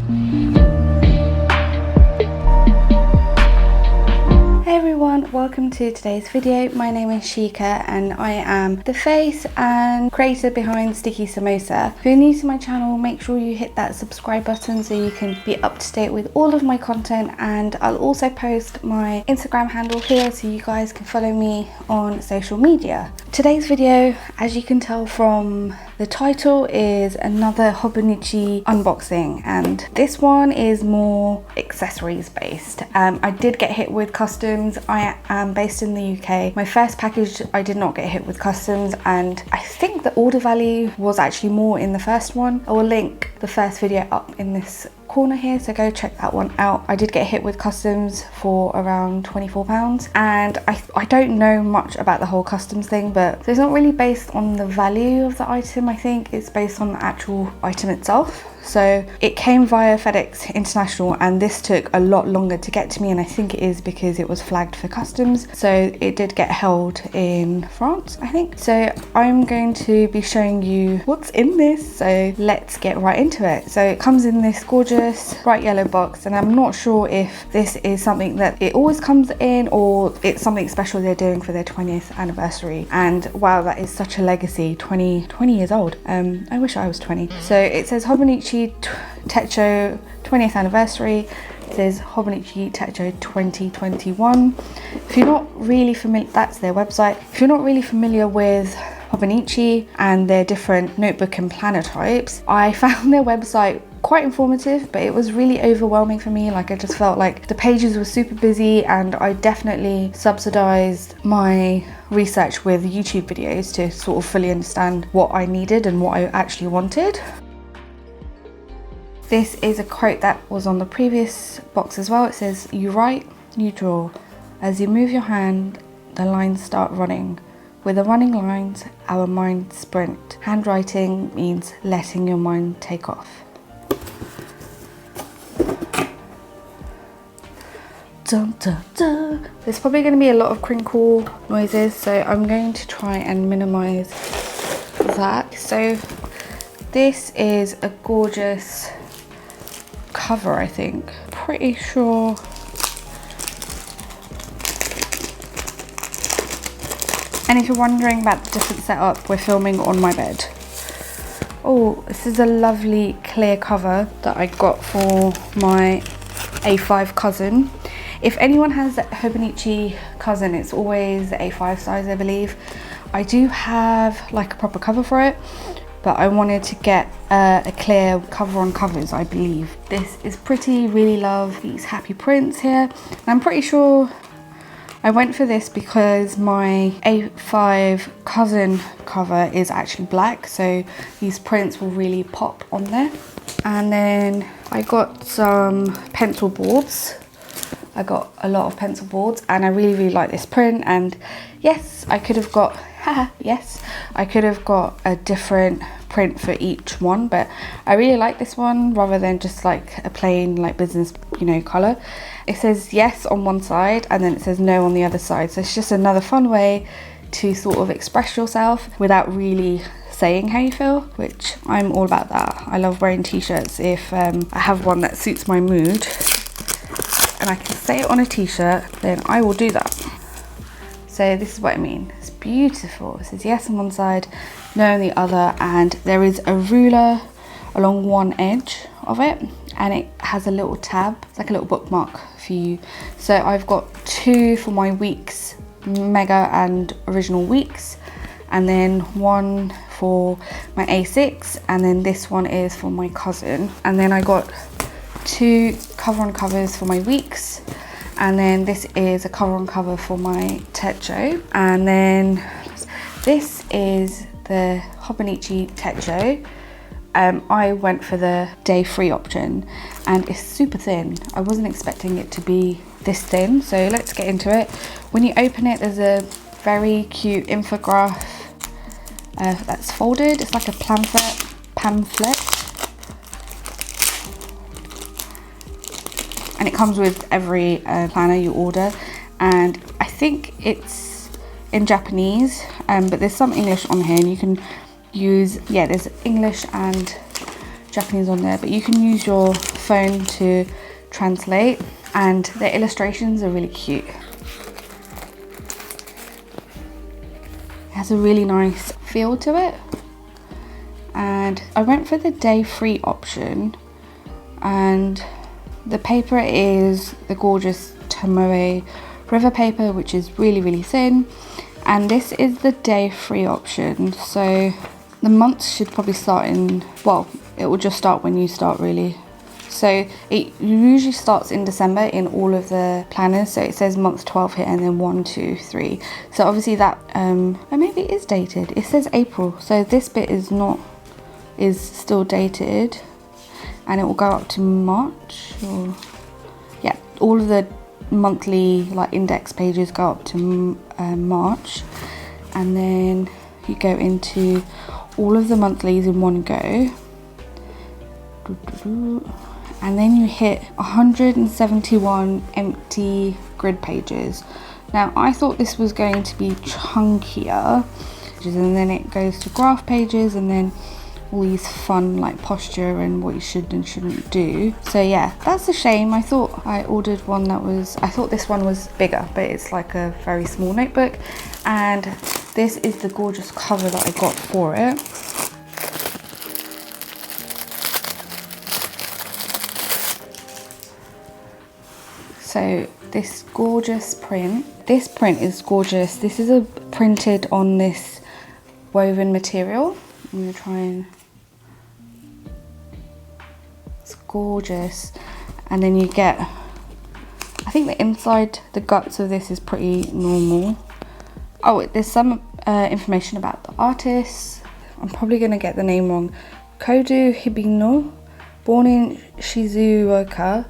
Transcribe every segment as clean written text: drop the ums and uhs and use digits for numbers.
Hey everyone, welcome to today's video. My name is Shika and I am the face and creator behind Sticky Samosa. If you're new to my channel, make sure you hit that subscribe button so you can be up to date with all of my content, and I'll also post my Instagram handle here so you guys can follow me on social media. Today's video, as you can tell from the title, is another Hobonichi unboxing, and this one is more accessories based. I did get hit with customs. I am based in the UK. My first package I did not get hit with customs, and I think the order value was actually more in the first one. I will link the first video up in this corner here, so go check that one out. I did get hit with customs for around £24, and I don't know much about the whole customs thing, but it's not really based on the value of the item. I think it's based on the actual item itself. So it came via FedEx International, and this took a lot longer to get to me, and I think it is because it was flagged for customs, so it did get held in France, I think. So I'm going to be showing you what's in this, so let's get right into it. So it comes in this gorgeous bright yellow box, and I'm not sure if this is something that it always comes in or it's something special they're doing for their 20th anniversary. And wow, that is such a legacy. 20 years old. I wish I was 20. So it says Hobonichi Techo 20th anniversary. It says Hobonichi Techo 2021. If you're not really familiar, that's their website. If you're not really familiar with Hobonichi and their different notebook and planner types, I found their website quite informative, but it was really overwhelming for me. Like, I just felt like the pages were super busy, and I definitely subsidized my research with YouTube videos to sort of fully understand what I needed and what I actually wanted. This is a quote that was on the previous box as well. It says, "You write, you draw. As you move your hand, the lines start running. With the running lines, our minds sprint. Handwriting means letting your mind take off." Dun, dun, dun. There's probably going to be a lot of crinkle noises, so I'm going to try and minimize that. So this is a gorgeous cover, I think. Pretty sure. And if you're wondering about the different setup, we're filming on my bed. Oh, this is a lovely clear cover that I got for my A5 cousin. If anyone has a Hobonichi cousin, it's always the A5 size, I believe. I do have like a proper cover for it, but I wanted to get a clear cover on covers, I believe. This is pretty, really love these happy prints here. And I'm pretty sure I went for this because my A5 cousin cover is actually black, so these prints will really pop on there. And then I got some pencil boards. I got a lot of pencil boards, and I really like this print. And yes, I could have got I could have got a different print for each one, but I really like this one rather than just like a plain like business, you know, color. It says yes on one side and then it says no on the other side, so it's just another fun way to sort of express yourself without really saying how you feel, which I'm all about that. I love wearing t-shirts if I have one that suits my mood and I can say it on a t-shirt, then I will do that. So this is what I mean. It's beautiful. It says yes on one side, no on the other, and there is a ruler along one edge of it, and it has a little tab. It's like a little bookmark for you. So I've got two for my weeks, mega and original weeks, and then one for my A6, and then this one is for my cousin. And then I got two cover on covers for my weeks, and then this is a cover on cover for my Techo. And then this is the Hobonichi Techo. I went for the day free option, and it's super thin. I wasn't expecting it to be this thin, so let's get into it. When you open it, there's a very cute infograph that's folded. It's like a pamphlet. And it comes with every planner you order, and I think it's in Japanese, but there's some English on here, and you can use, yeah, there's English and Japanese on there, but you can use your phone to translate, and the illustrations are really cute. It has a really nice feel to it, and I went for the day free option, and the paper is the gorgeous Tomoe River paper, which is really thin, and this is the day free option. So the months should probably start in, well, it will just start when you start really. So it usually starts in December in all of the planners. So it says month 12 here, and then 1, 2, 3. So obviously that, or maybe it is dated. It says April. So this bit is still dated, and it will go up to March. Or, yeah, all of the monthly like index pages go up to March, and then you go into all of the monthlies in one go. And then you hit 171 empty grid pages. Now I thought this was going to be chunkier, and then it goes to graph pages, and then all these fun like posture and what you should and shouldn't do. So yeah, that's a shame. I thought I ordered one that was, I thought this one was bigger, but it's like a very small notebook, and this is the gorgeous cover that I got for it. So this gorgeous print, this print is gorgeous. This is printed on this woven material. I'm gonna try and, it's gorgeous. And then you get, I think the inside, the guts of this is pretty normal. Oh, there's some information about the artist. I'm probably gonna get the name wrong. Kodu Hibino, born in Shizuoka,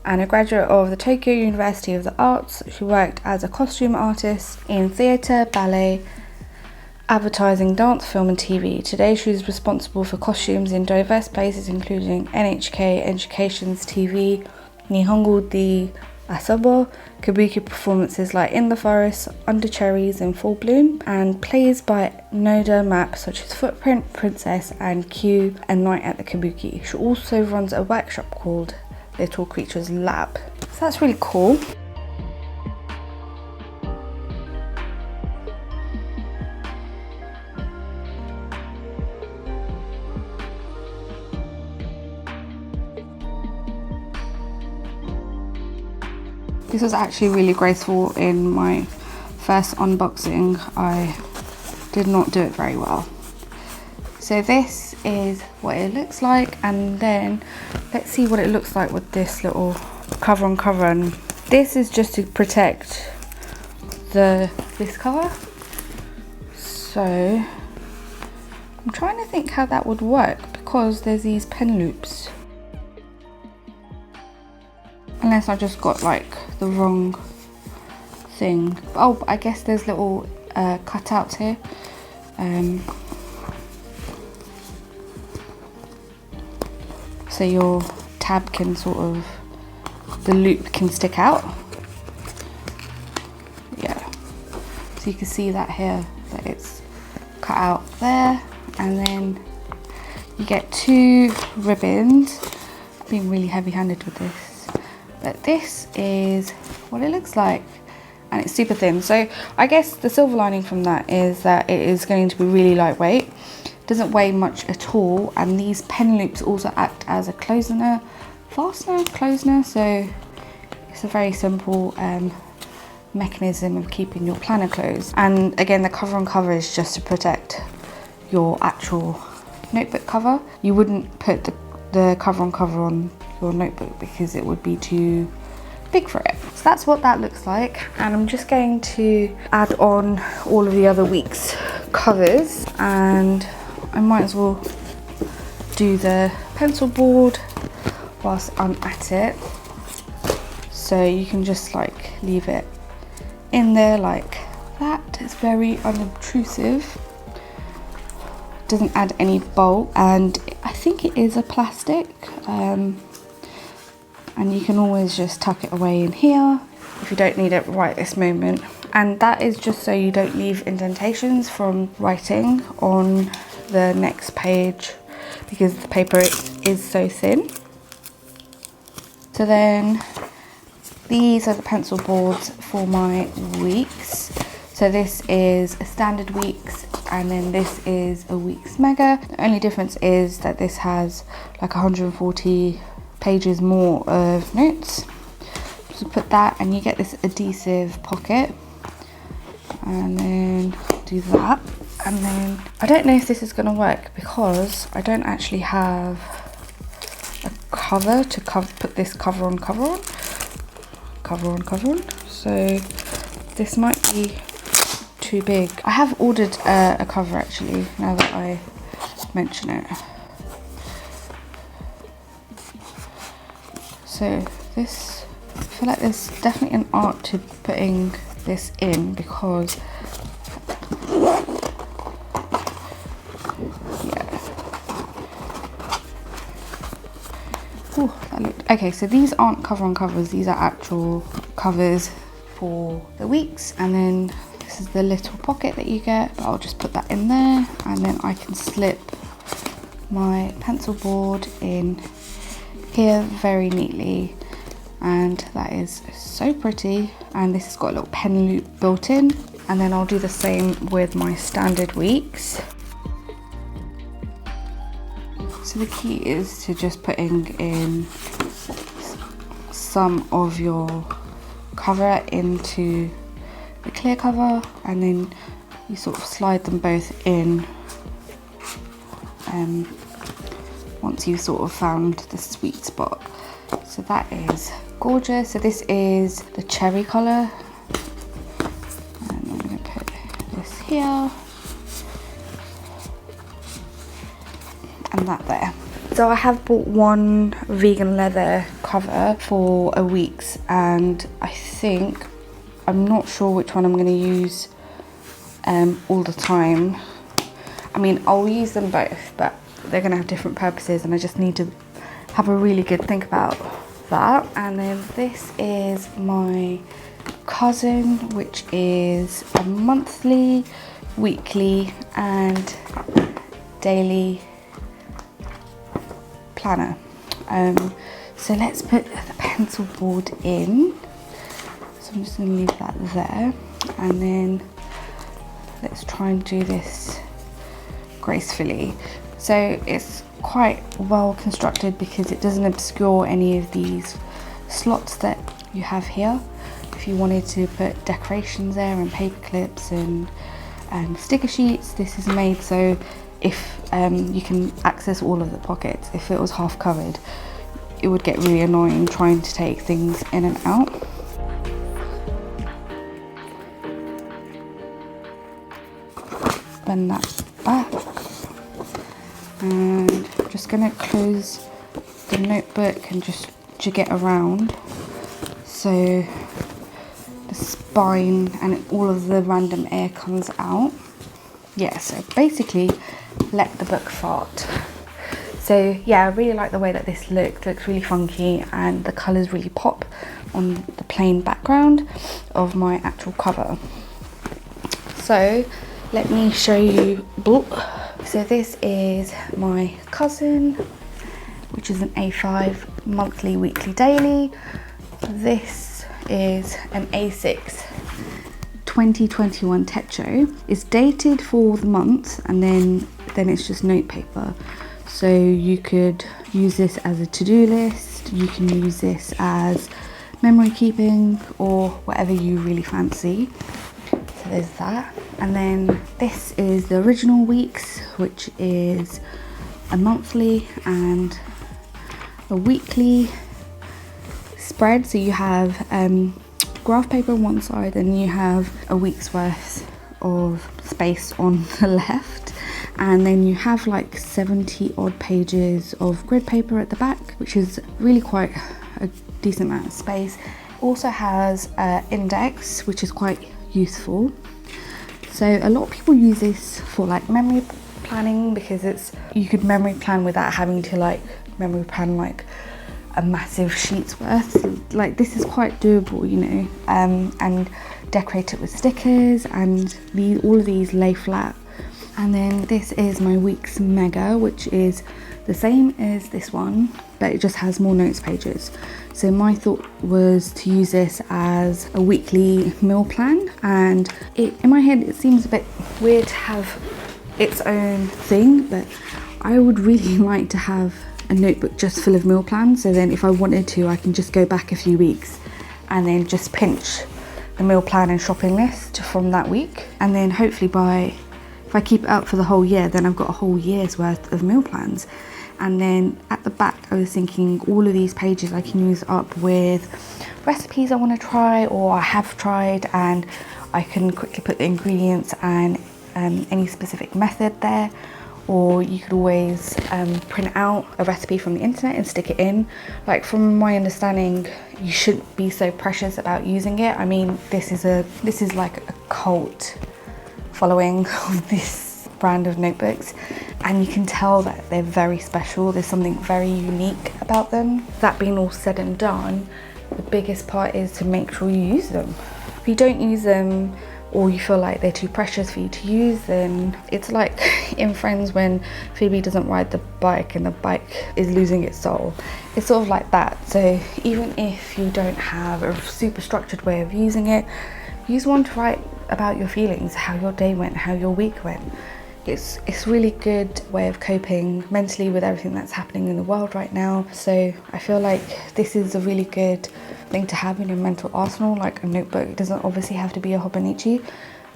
and a graduate of the Tokyo University of the Arts. She worked as a costume artist in theatre, ballet, advertising, dance, film and TV. Today she is responsible for costumes in diverse places including NHK Education's TV, Nihongo de Asobo, kabuki performances like In the Forest, Under Cherries in Full Bloom, and plays by Noda Map such as Footprint, Princess and Q and Night at the Kabuki. She also runs a workshop called Little Creatures Lab. So that's really cool. This was actually really graceful in my first unboxing. I did not do it very well. So this is what it looks like, and then let's see what it looks like with this little cover on cover. And this is just to protect this cover. So I'm trying to think how that would work, because there's these pen loops. Unless I just got like the wrong thing. Oh, I guess there's little cutouts here. So your tab can sort of, the loop can stick out. Yeah. So you can see that here, that it's cut out there. And then you get 2 ribbons. I'm being really heavy-handed with this. But this is what it looks like, and it's super thin. So I guess the silver lining from that is that it is going to be really lightweight. Doesn't weigh much at all, and these pen loops also act as a closener, so it's a very simple mechanism of keeping your planner closed. And again, the cover on cover is just to protect your actual notebook cover. You wouldn't put the cover on cover on your notebook because it would be too big for it. So that's what that looks like, and I'm just going to add on all of the other week's covers, and I might as well do the pencil board whilst I'm at it. So you can just like leave it in there like that. It's very unobtrusive. Doesn't add any bulk, and I think it is a plastic. And you can always just tuck it away in here if you don't need it right this moment. And that is just so you don't leave indentations from writing on the next page, because the paper is so thin. So then these are the pencil boards for my weeks. So this is a standard weeks, and then this is a weeks mega. The only difference is that this has like 140 pages more of notes. So put that, and you get this adhesive pocket, and then do that. And then I don't know if this is going to work because I don't actually have a cover to put this cover on. So this might be too big. I have ordered a cover actually, now that I mention it. So this, I feel like there's definitely an art to putting this in, because okay, so these aren't cover on covers, these are actual covers for the weeks. And then this is the little pocket that you get, but I'll just put that in there, and then I can slip my pencil board in here very neatly, and that is so pretty. And this has got a little pen loop built in, and then I'll do the same with my standard weeks. So the key is to just putting in some of your cover into the clear cover, and then you sort of slide them both in once you've sort of found the sweet spot. So that is gorgeous. So this is the cherry colour, and I'm going to put this here and that there. So I have bought one vegan leather cover for a week's, and I'm not sure which one I'm going to use all the time. I mean, I'll use them both, but they're going to have different purposes, and I just need to have a really good think about that. And then this is my cousin, which is a monthly, weekly and daily planner. So let's put the pencil board in. So I'm just going to leave that there, and then let's try and do this gracefully. So it's quite well constructed because it doesn't obscure any of these slots that you have here. If you wanted to put decorations there and paper clips and sticker sheets, this is made so if you can access all of the pockets. If it was half covered, it would get really annoying trying to take things in and out. Bend that back, and I'm just going to close the notebook and just jig it around so the spine and all of the random air comes out. Yeah, so basically let the book fart. So yeah, I really like the way that this looks really funky, and the colours really pop on the plain background of my actual cover. So let me show you. So this is my cousin, which is an A5 monthly, weekly, daily. This is an A6 2021 Techo. It's dated for the month, and then it's just notepaper. So you could use this as a to-do list, you can use this as memory keeping, or whatever you really fancy. So there's that. And then this is the original weeks, which is a monthly and a weekly spread. So you have graph paper on one side, and you have a week's worth of space on the left, and then you have like 70 odd pages of grid paper at the back, which is really quite a decent amount of space. Also has an index, which is quite useful. So a lot of people use this for like memory planning, because you could memory plan without having to like memory plan like a massive sheet's worth. Like this is quite doable, you know, and decorate it with stickers, and all of these lay flat. And then this is my week's mega, which is the same as this one, but it just has more notes pages. So my thought was to use this as a weekly meal plan, and in my head it seems a bit weird to have its own thing, but I would really like to have a notebook just full of meal plans, so then if I wanted to, I can just go back a few weeks and then just pinch the meal plan and shopping list from that week, and then hopefully if I keep it up for the whole year, then I've got a whole year's worth of meal plans. And then at the back I was thinking all of these pages I can use up with recipes I want to try or I have tried, and I can quickly put the ingredients and any specific method there. Or you could always print out a recipe from the internet and stick it in. Like, from my understanding, you shouldn't be so precious about using it. I mean, this is like a cult following of this brand of notebooks, and you can tell that they're very special. There's something very unique about them. That being all said and done, the biggest part is to make sure you use them. If you don't use them, or you feel like they're too precious for you to use, then it's like in Friends when Phoebe doesn't ride the bike and the bike is losing its soul. It's sort of like that. So even if you don't have a super structured way of using it, use one to write about your feelings, how your day went, how your week went. It's a really good way of coping mentally with everything that's happening in the world right now. So I feel like this is a really good thing to have in your mental arsenal, like a notebook. It doesn't obviously have to be a Hobonichi,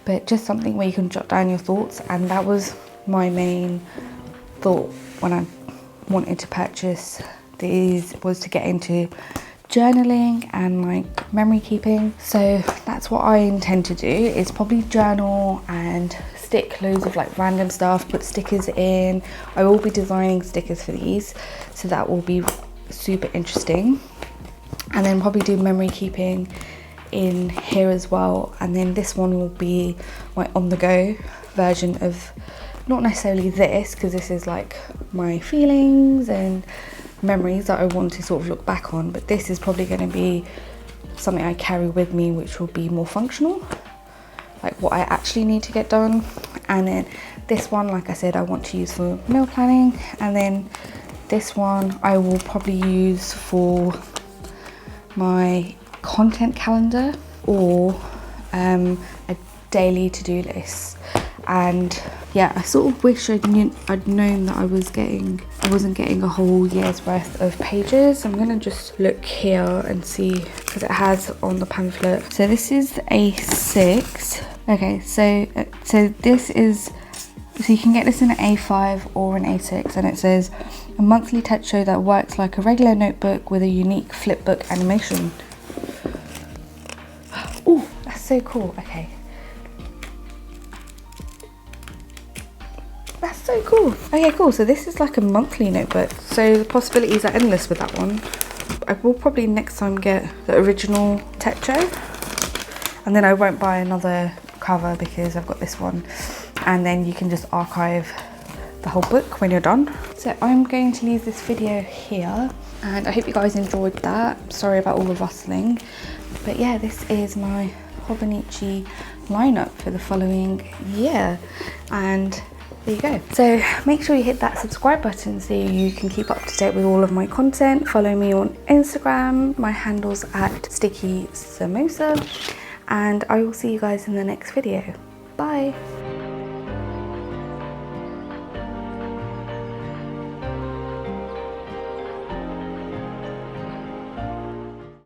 but just something where you can jot down your thoughts. And that was my main thought when I wanted to purchase these, was to get into journaling and like memory keeping. So that's what I intend to do, is probably journal and stick loads of like random stuff, put stickers in. I will be designing stickers for these, so that will be super interesting. And then probably do memory keeping in here as well. And then this one will be my on the go version of, not necessarily this, because this is like my feelings and memories that I want to sort of look back on, but this is probably going to be something I carry with me, which will be more functional, like what I actually need to get done. And then this one, like I said, I want to use for meal planning, and then this one I will probably use for my content calendar or a daily to-do list. And yeah, I sort of wish I'd known that I wasn't getting a whole year's worth of pages. I'm gonna just look here and see, because it has on the pamphlet. So this is the A6. Okay, so this is, so you can get this in an A5 or an A6, and it says a monthly text show that works like a regular notebook with a unique flipbook animation. Oh, that's so cool. Okay. That's so cool. Okay, cool. So this is like a monthly notebook. So the possibilities are endless with that one. I will probably next time get the original techo, and then I won't buy another cover because I've got this one, and then you can just archive the whole book when you're done. So I'm going to leave this video here, and I hope you guys enjoyed that. Sorry about all the rustling, but yeah, this is my Hobonichi lineup for the following year, and there you go. So make sure you hit that subscribe button so you can keep up to date with all of my content. Follow me on Instagram. My handle's at Sticky Samosa, and I will see you guys in the next video. Bye.